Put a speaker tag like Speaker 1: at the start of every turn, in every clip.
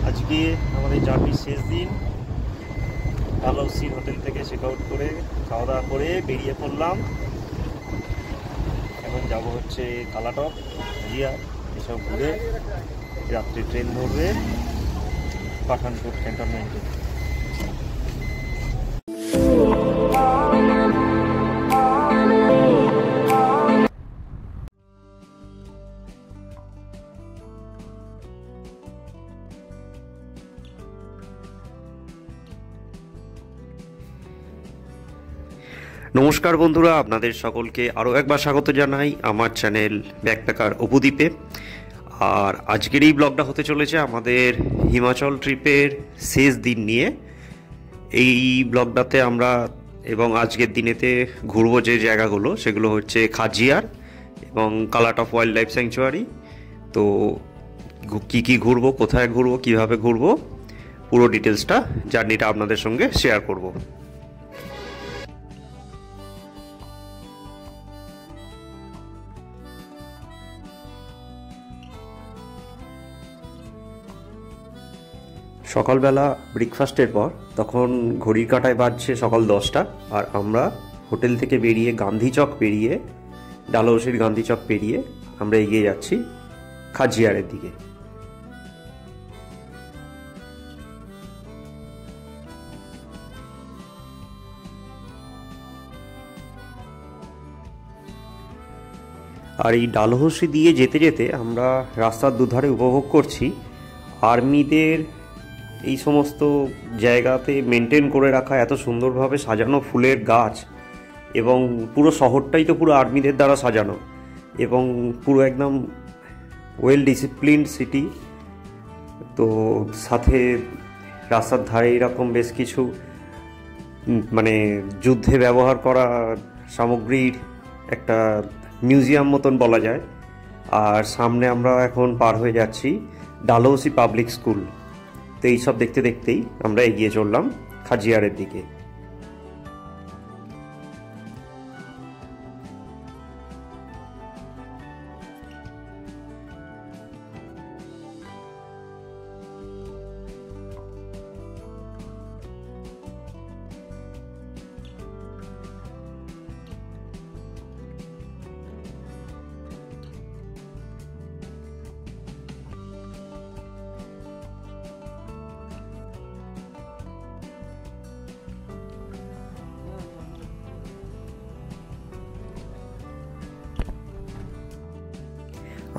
Speaker 1: আজকে আমাদের জার্নির শেষ দিন। ডালহৌসি হোটেল থেকে চেক আউট করে খাওয়া দাওয়া করে বেরিয়ে পড়লাম। এখন যাব হচ্ছে কালাটক, জিয়া এসব ঘুরে রাত্রে ট্রেন ধরবে পাঠানকোট ক্যান্টনমেন্টে। নমস্কার বন্ধুরা, আপনাদের সকলকে আরও একবার স্বাগত জানাই আমার চ্যানেল ব্যাকপ্যাকার অপুদ্বীপে। আর আজকের এই ব্লগটা হতে চলেছে আমাদের হিমাচল ট্রিপের শেষ দিন নিয়ে। এই ব্লগটাতে আমরা এবং আজকের দিনেতে ঘুরবো যে জায়গাগুলো, সেগুলো হচ্ছে খাজিয়ার এবং কালাটক ওয়াইল্ড লাইফ স্যাংচুয়ারি। তো কী কী ঘুরবো, কোথায় ঘুরবো, কীভাবে ঘুরবো, পুরো ডিটেলসটা জার্নিটা আপনাদের সঙ্গে শেয়ার করব। সকালবেলা ব্রেকফাস্টের পর তখন ঘড়ির কাঁটায় বাজছে সকাল 10টা, আর আমরা হোটেল থেকে বেরিয়ে গান্ধীচক পেরিয়ে, ডালহৌসির গান্ধীচক পেরিয়ে আমরা এগিয়ে যাচ্ছি খাজিয়ারের দিকে। আর এই ডালহৌসি দিয়ে যেতে যেতে আমরা রাস্তার দুধারে উপভোগ করছি আর্মিদের এই সমস্ত জায়গাতে মেনটেন করে রাখা এত সুন্দরভাবে সাজানো ফুলের গাছ, এবং পুরো শহরটাই তো পুরো আর্মিদের দ্বারা সাজানো, এবং পুরো একদম ওয়েল ডিসিপ্লিনড সিটি। তো সাথে রাস্তার ধারে এরকম বেশ কিছু মানে যুদ্ধে ব্যবহার করা সামগ্রীর একটা মিউজিয়াম মতন বলা যায়। আর সামনে আমরা এখন পার হয়ে যাচ্ছি ডালহৌসি পাবলিক স্কুল। তো এইসব দেখতে দেখতেই আমরা এগিয়ে চললাম খাজিয়ারের দিকে।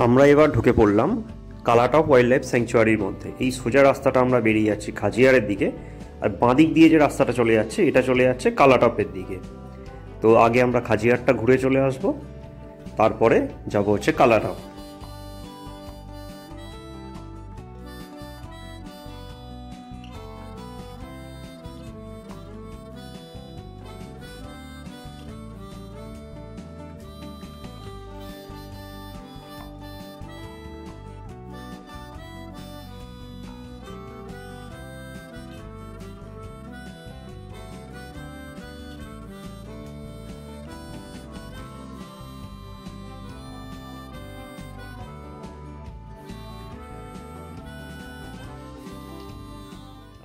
Speaker 1: আমরা এবার ঢুকে পড়লাম কালাটক ওয়াইল্ড লাইফ স্যাংচুয়ারির মধ্যে। এই সোজা রাস্তাটা আমরা বেরিয়ে যাচ্ছি খাজিয়ারের দিকে, আর বাঁদিক দিয়ে যে রাস্তাটা চলে যাচ্ছে এটা চলে যাচ্ছে কালাটকের দিকে। তো আগে আমরা খাজিয়ারটা ঘুরে চলে আসব, তারপরে যাব হচ্ছে কালাটক।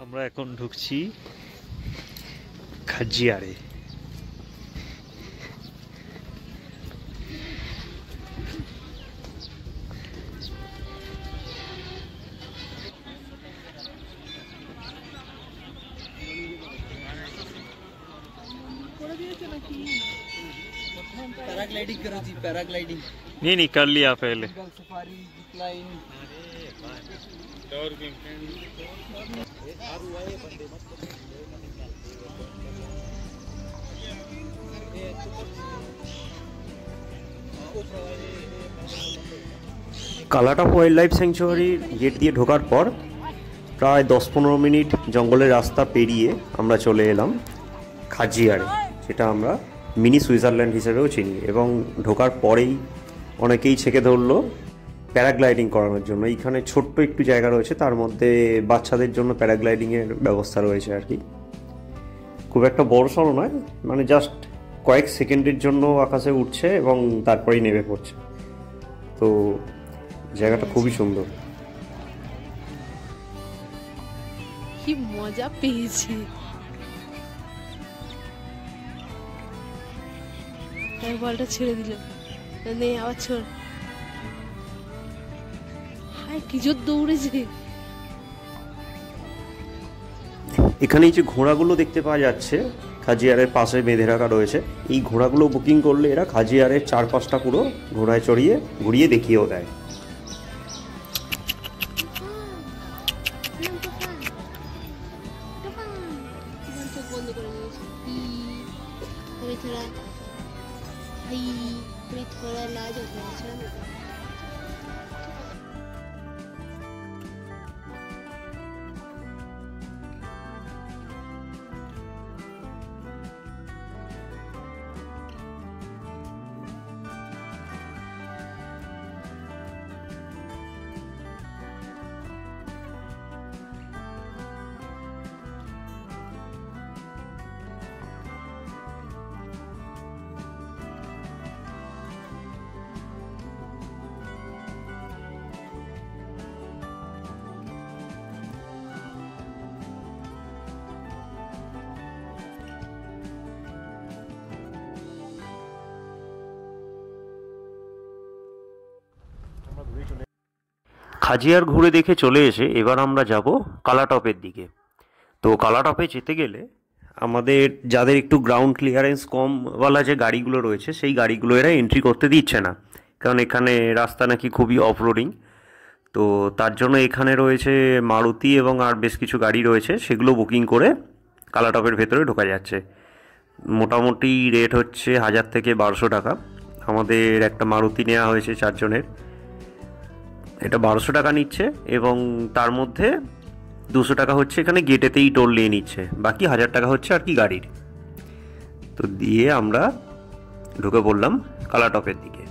Speaker 1: আমরা এখন ঢুকছি খাজিয়ারে।
Speaker 2: पैराग्लाइडिंग करो जी, पैराग्लाइडिंग
Speaker 1: नहीं कर लिया पहले।
Speaker 2: सफारी जिपलाइन
Speaker 1: কালাটক ওয়াইল্ড লাইফ স্যাংচুয়ারির গেট দিয়ে ঢোকার পর প্রায় 10-15 মিনিট জঙ্গলের রাস্তা পেরিয়ে আমরা চলে এলাম খাজিয়ারে, যেটা আমরা মিনি সুইজারল্যান্ড হিসেবেও চিনি। এবং ঢোকার পরেই অনেকেই ছেঁকে ধরলো প্যারাগ্লাইডিং করানোর জন্য। এইখানে ছোট্ট একটু জায়গা রয়েছে, তার মধ্যে বাচ্চাদের জন্য প্যারাগ্লাইডিংয়ের ব্যবস্থা রয়েছে আর কি। খুব একটা বড় সড়ো নয়, মানে জাস্ট কয়েক সেকেন্ডের জন্য আকাশে উঠছে এবং তারপরেই নেমে পড়ছে। তো জায়গাটা খুবই সুন্দর।
Speaker 3: কি মজা পেয়েছে। বলটা ছেড়ে দিল, নে আবার ছোড়। হায় কি জোর দৌড়েছে।
Speaker 1: এখানে এই যে ঘোড়াগুলো দেখতে পাওয়া যাচ্ছে খাজিয়ারের পাশে বেঁধে রাখা রয়েছে, এই ঘোড়াগুলো বুকিং করলে এরা খাজিয়ারের চারপাশটা পুরো ঘোড়ায় চড়িয়ে ঘুরিয়ে দেখিয়েও দেয়।
Speaker 3: थोड़ा लाज हो गया।
Speaker 1: খাজিয়ার ঘুরে দেখে চলে এসে এবার আমরা যাব কালাটপের দিকে। তো কালাটপে যেতে গেলে আমাদের যাদের একটু গ্রাউন্ড ক্লিয়ারেন্স কমওয়ালা যে গাড়িগুলো রয়েছে সেই গাড়িগুলো এরা এন্ট্রি করতে দিচ্ছে না, কারণ এখানে রাস্তা নাকি খুবই অফরোডিং। তো তার জন্য এখানে রয়েছে মারুতি এবং আর বেশ কিছু গাড়ি রয়েছে, সেগুলো বুকিং করে কালাটপের ভেতরে ঢোকা যাচ্ছে। মোটামুটি রেট হচ্ছে 1000 থেকে 1200 টাকা। আমাদের একটা মারুতি নেওয়া হয়েছে 4 জনের, এটা 1200 টাকা নিচ্ছে এবং তার মধ্যে 200 টাকা হচ্ছে এখানে গেটেতেই টোল নিয়ে নিচ্ছে, বাকি 1000 টাকা হচ্ছে আর কি গাড়ির। তো দিয়ে আমরা ঢুকে পড়লাম কালাটপের দিকে।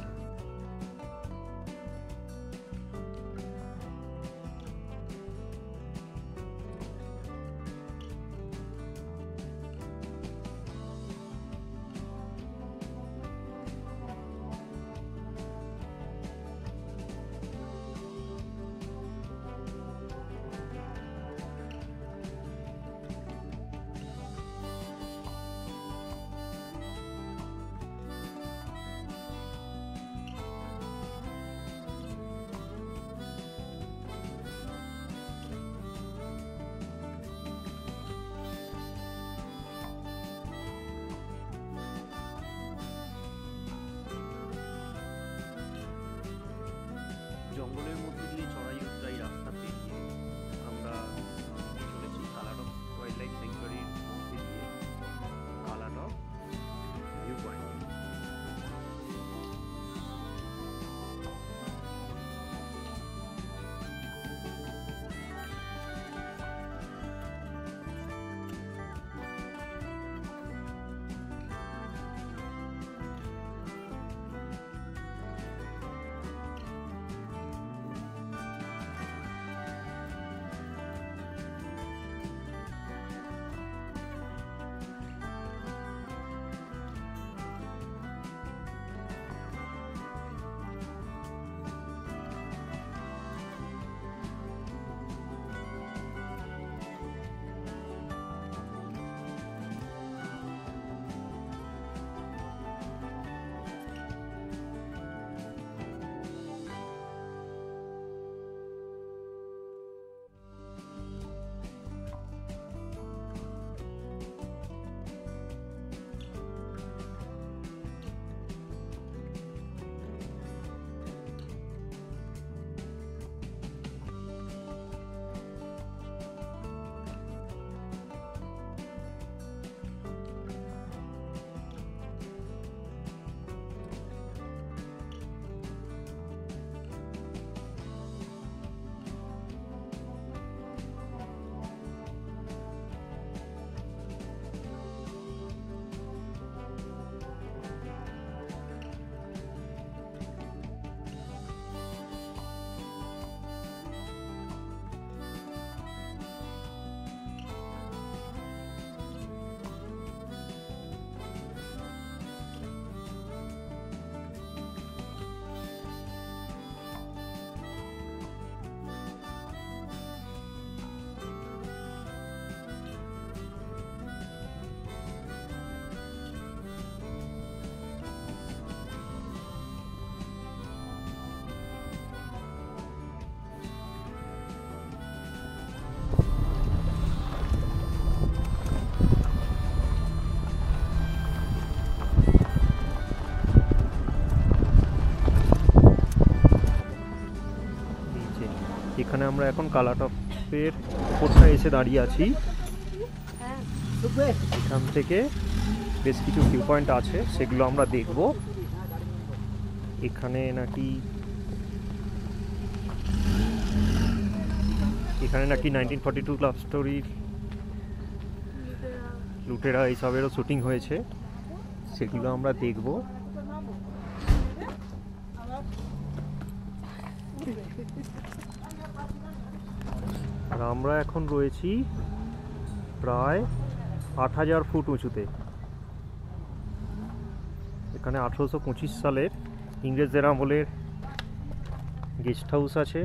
Speaker 4: এখানে আমরা এখন কালাটপের উপরটা এসে দাঁড়িয়ে আছি। এখান থেকে বেশ কিছু ভিউ পয়েন্ট আছে, সেগুলো আমরা দেখব। এখানে নাকি 1942 লাভ স্টোরির লুটেরা এইসবেরও শুটিং হয়েছে, সেগুলো আমরা দেখব। আর আমরা এখন রয়েছি প্রায় 8000 ফুট উঁচুতে। এখানে 1825 সালের ইংরেজদের আমলের গেস্ট হাউস আছে।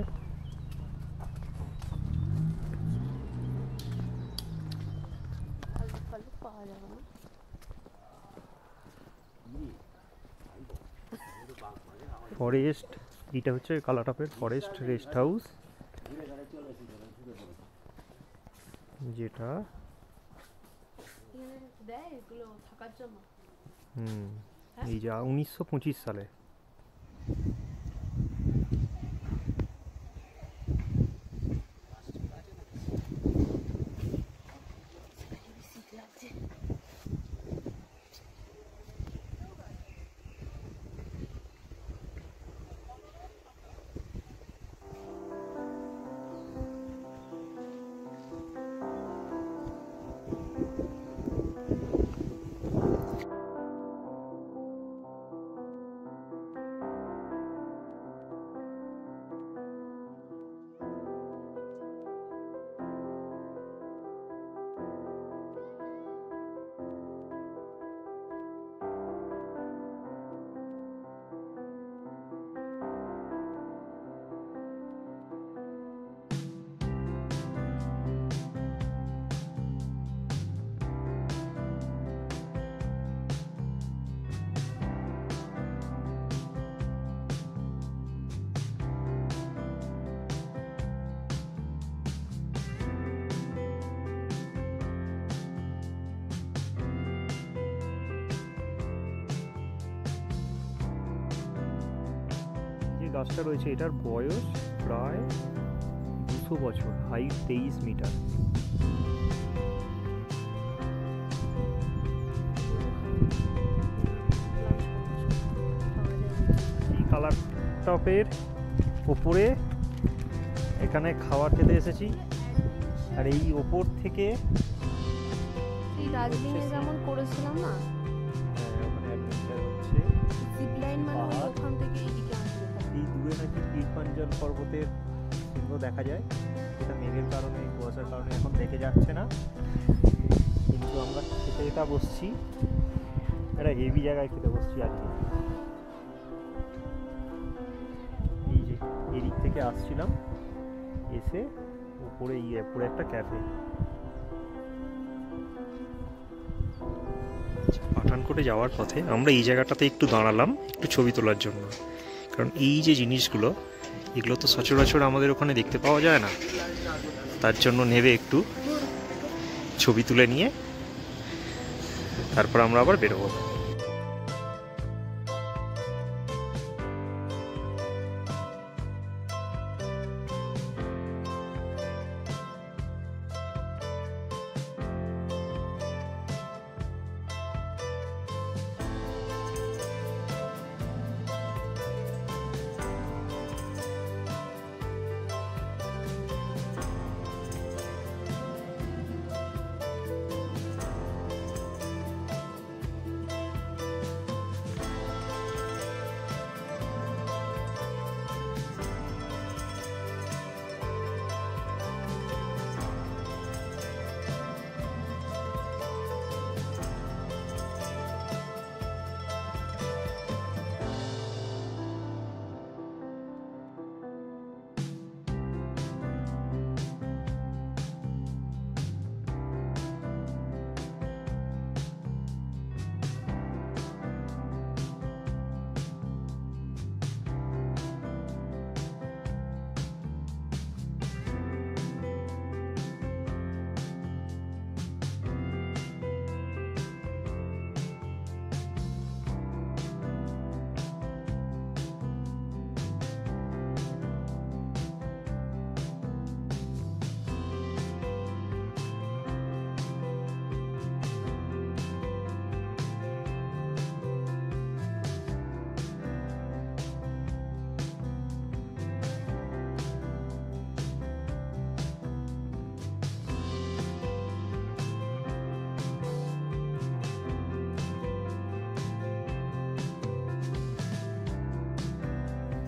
Speaker 4: ফরেস্ট, এটা হচ্ছে কালাটপের ফরেস্ট রেস্ট হাউস, যেটা এই যা 1925 সালে। গাছটা রয়েছে, এটার বয়স প্রায় 200 বছর, হাইট 23 মিটার। এই কালাটপের ওপরে এখানে খাবার খেতে এসেছি, আর এই ওপর থেকে
Speaker 3: দার্জিলিংয়ে যেমন করেছিলাম না,
Speaker 4: ওখানে অ্যাডভেঞ্চার হচ্ছে।
Speaker 3: জিপলাইন মানে ওখান থেকে এইদিকে আসবে।
Speaker 4: এই দূরে নাকি পীরপাঞ্জল পর্বতের চিহ্ন দেখা যায়, এটা মেঘের কারণে, কুয়াশার কারণে এখন দেখে যাচ্ছে না, কিন্তু আমরা খেতে এটা বসছি, একটা হেভি জায়গায় খেতে বসছি আজকে। এই যে এদিক থেকে আসছিলাম, এসে উপরে উপরে একটা ক্যাফে। পাঠানকোটে যাওয়ার পথে আমরা এই জায়গাটাতে একটু দাঁড়ালাম একটু ছবি তোলার জন্য, কারণ এই যে জিনিসগুলো, এগুলো তো সচরাচর আমাদের ওখানে দেখতে পাওয়া যায় না, তার জন্য নেবে একটু ছবি তুলে নিয়ে তারপর আমরা আবার বেরোবো।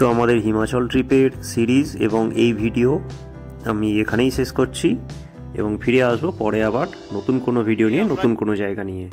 Speaker 1: তো আমাদের হিমাচল ট্রিপের সিরিজ এবং এই ভিডিও আমি এখানেই শেষ করছি এবং ফিরে আসবো পরে আবার নতুন কোনো ভিডিও নিয়ে, নতুন কোনো জায়গা নিয়ে।